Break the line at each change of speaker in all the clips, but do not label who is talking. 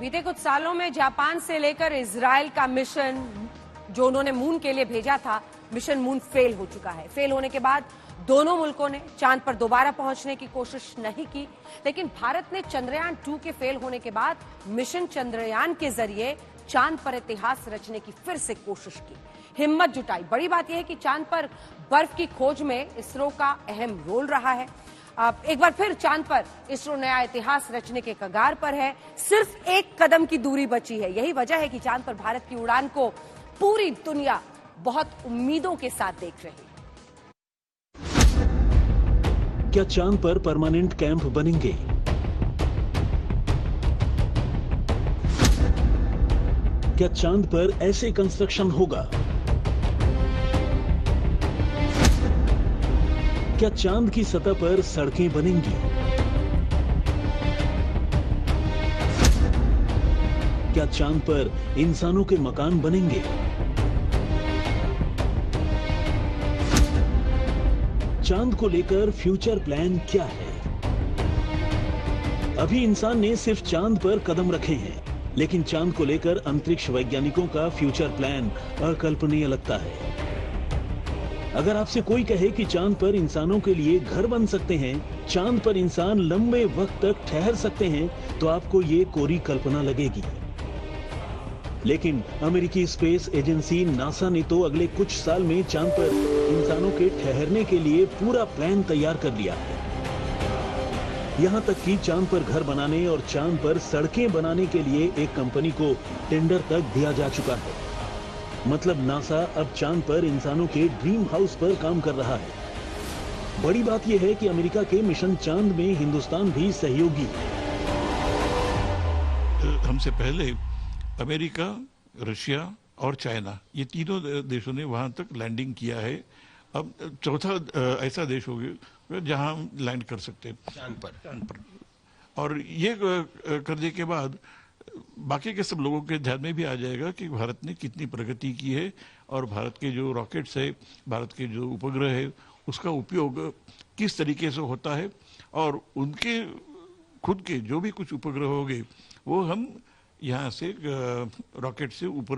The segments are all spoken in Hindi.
बीते कुछ सालों में जापान से लेकर इजराइल का मिशन जो उन्होंने मून के लिए भेजा था, मिशन मून फेल हो चुका है। फेल होने के बाद दोनों मुल्कों ने चांद पर दोबारा पहुंचने की कोशिश नहीं की, लेकिन भारत ने चंद्रयान 2 के फेल होने के बाद मिशन चंद्रयान के जरिए चांद पर इतिहास रचने की फिर से कोशिश की, हिम्मत जुटाई। बड़ी बात यह है कि चांद पर बर्फ की खोज में इसरो का अहम रोल रहा है। एक बार फिर चांद पर इसरो नया इतिहास रचने के कगार पर है। सिर्फ एक कदम की दूरी बची है। यही वजह है कि चांद पर भारत की उड़ान को पूरी दुनिया बहुत उम्मीदों के साथ देख रही है।
क्या चांद पर परमानेंट कैंप बनेंगे? क्या चांद पर ऐसे कंस्ट्रक्शन होगा? क्या चांद की सतह पर सड़कें बनेंगी? क्या चांद पर इंसानों के मकान बनेंगे? चांद को लेकर फ्यूचर प्लान क्या है? अभी इंसान ने सिर्फ चांद पर कदम रखे हैं, लेकिन चांद को लेकर अंतरिक्ष वैज्ञानिकों का फ्यूचर प्लान अकल्पनीय लगता है। अगर आपसे कोई कहे कि चांद पर इंसानों के लिए घर बन सकते हैं, चांद पर इंसान लंबे वक्त तक ठहर सकते हैं, तो आपको ये कोरी कल्पना लगेगी। लेकिन अमेरिकी स्पेस एजेंसी नासा ने तो अगले कुछ साल में चांद पर इंसानों के ठहरने के लिए पूरा प्लान तैयार कर लिया है। यहां तक कि चांद पर घर बनाने और चांद पर सड़कें बनाने के लिए एक कंपनी को टेंडर तक दिया जा चुका है। मतलब नासा अब चांद पर इंसानों के ड्रीम हाउस पर काम कर रहा है। बड़ी बात यह है कि अमेरिका के मिशन चांद में हिंदुस्तान भी सहयोगी है।
हमसे पहले अमेरिका, रशिया और चाइना, ये तीनों देशों ने वहां तक लैंडिंग किया है। अब चौथा ऐसा देश हो गया जहां हम लैंड कर सकते हैं चांद पर। और ये करने के बाद बाकी के सब लोगों के ध्यान में भी आ जाएगा कि भारत ने कितनी प्रगति की है और भारत के जो रॉकेट्स है, भारत के जो उपग्रह है, उसका उपयोग किस तरीके से होता है और उनके खुद के जो भी कुछ उपग्रह होंगे वो हम यहाँ से रॉकेट से ऊपर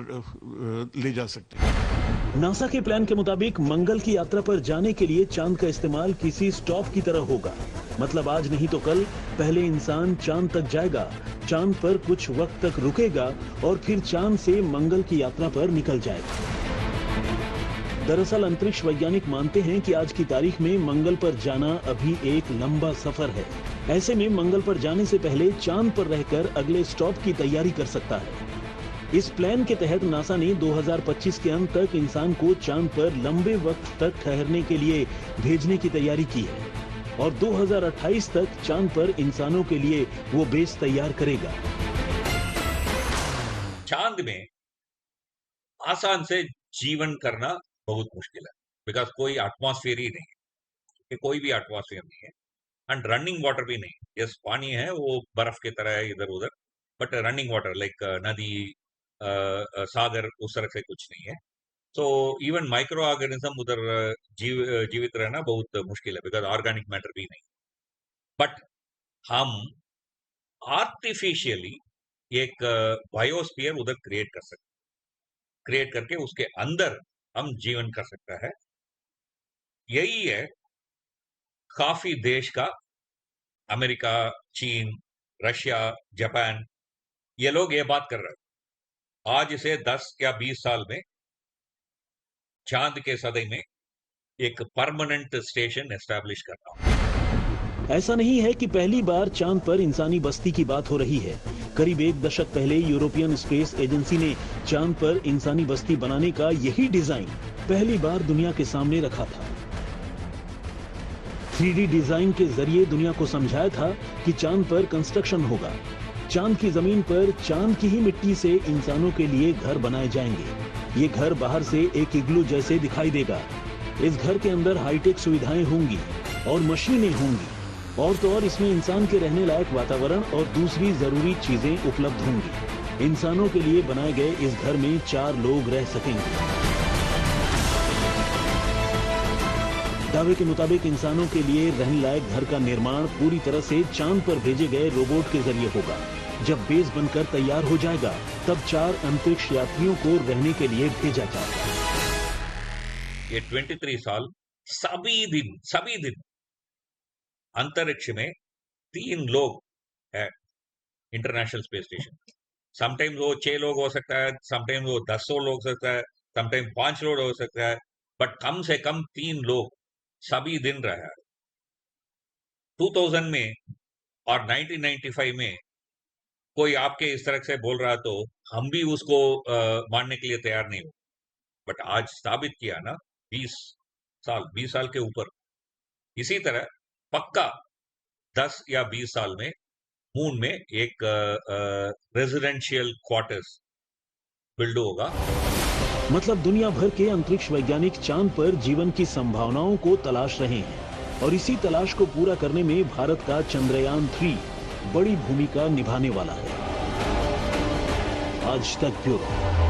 ले जा सकते हैं।
नासा के प्लान के मुताबिक मंगल की यात्रा पर जाने के लिए चांद का इस्तेमाल किसी स्टॉप की तरह होगा। मतलब आज नहीं तो कल पहले इंसान चांद तक जाएगा, चांद पर कुछ वक्त तक रुकेगा और फिर चांद से मंगल की यात्रा पर निकल जाएगा। दरअसल अंतरिक्ष वैज्ञानिक मानते हैं कि आज की तारीख में मंगल पर जाना अभी एक लंबा सफर है। ऐसे में मंगल पर जाने से पहले चांद पर रहकर अगले स्टॉप की तैयारी कर सकता है। इस प्लान के तहत नासा ने 2025 के अंत तक इंसान को चांद पर लंबे वक्त तक ठहरने के लिए भेजने की तैयारी की है और 2028 तक चांद पर इंसानों के लिए वो बेस तैयार करेगा।
चांद में आसान से जीवन करना बहुत मुश्किल है, बिकॉज कोई एटमॉस्फेयर ही नहीं है, कोई भी एटमॉस्फेयर नहीं है एंड रनिंग वाटर भी नहीं। यस, पानी है, वो बर्फ की तरह है इधर उधर, बट रनिंग वाटर लाइक नदी, सागर, उस तरह से कुछ नहीं है। सो इवन माइक्रो ऑर्गेनिज्म उधर जीवित रहना बहुत मुश्किल है, बिकॉज ऑर्गेनिक मैटर भी नहीं। बट हम आर्टिफिशियली एक बायोस्फीयर उधर क्रिएट कर सकते, क्रिएट करके उसके अंदर हम जीवन कर सकता है। यही है काफी देश का, अमेरिका, चीन, रशिया, जापान, ये लोग ये बात कर रहे हैं। आज से 10 या 20 साल में चांद के सतह में एक परमानेंट स्टेशन एस्टैब्लिश करना।
ऐसा नहीं है कि पहली बार चांद पर इंसानी बस्ती की बात हो रही है। करीब एक दशक पहले यूरोपियन स्पेस एजेंसी ने चांद पर इंसानी बस्ती बनाने का यही डिजाइन पहली बार दुनिया के सामने रखा था। 3D डिजाइन के जरिए दुनिया को समझाया था कि चांद पर कंस्ट्रक्शन होगा। चांद की जमीन पर चांद की ही मिट्टी से इंसानों के लिए घर बनाए जाएंगे। ये घर बाहर से एक इग्लू जैसे दिखाई देगा। इस घर के अंदर हाईटेक सुविधाएं होंगी और मशीनें होंगी और तो और इसमें इंसान के रहने लायक वातावरण और दूसरी जरूरी चीजें उपलब्ध होंगी। इंसानों के लिए बनाए गए इस घर में 4 लोग रह सकेंगे। दावे के मुताबिक इंसानों के लिए रहने लायक घर का निर्माण पूरी तरह से चांद पर भेजे गए रोबोट के जरिए होगा। जब बेस बनकर तैयार हो जाएगा तब 4 अंतरिक्ष यात्रियों को रहने के लिए भेजा जाएगा।
ये 23 साल सभी दिन अंतरिक्ष में 3 लोग है इंटरनेशनल स्पेस स्टेशन। समटाइम्स वो 6 लोग हो सकता है, समटाइम्स वो 10 लोग हो सकता है, समटाइम्स 5 लोग हो सकता है, बट कम से कम 3 लोग सभी दिन रहा है। 2000 में और 1995 में कोई आपके इस तरह से बोल रहा तो हम भी उसको मानने के लिए तैयार नहीं हो, बट आज साबित किया ना 20 साल के ऊपर। इसी तरह पक्का 10 या 20 साल में मून में एक रेजिडेंशियल क्वार्टर्स बिल्ड होगा।
मतलब दुनिया भर के अंतरिक्ष वैज्ञानिक चांद पर जीवन की संभावनाओं को तलाश रहे हैं और इसी तलाश को पूरा करने में भारत का चंद्रयान 3 बड़ी भूमिका निभाने वाला है। आज तक ब्यूरो।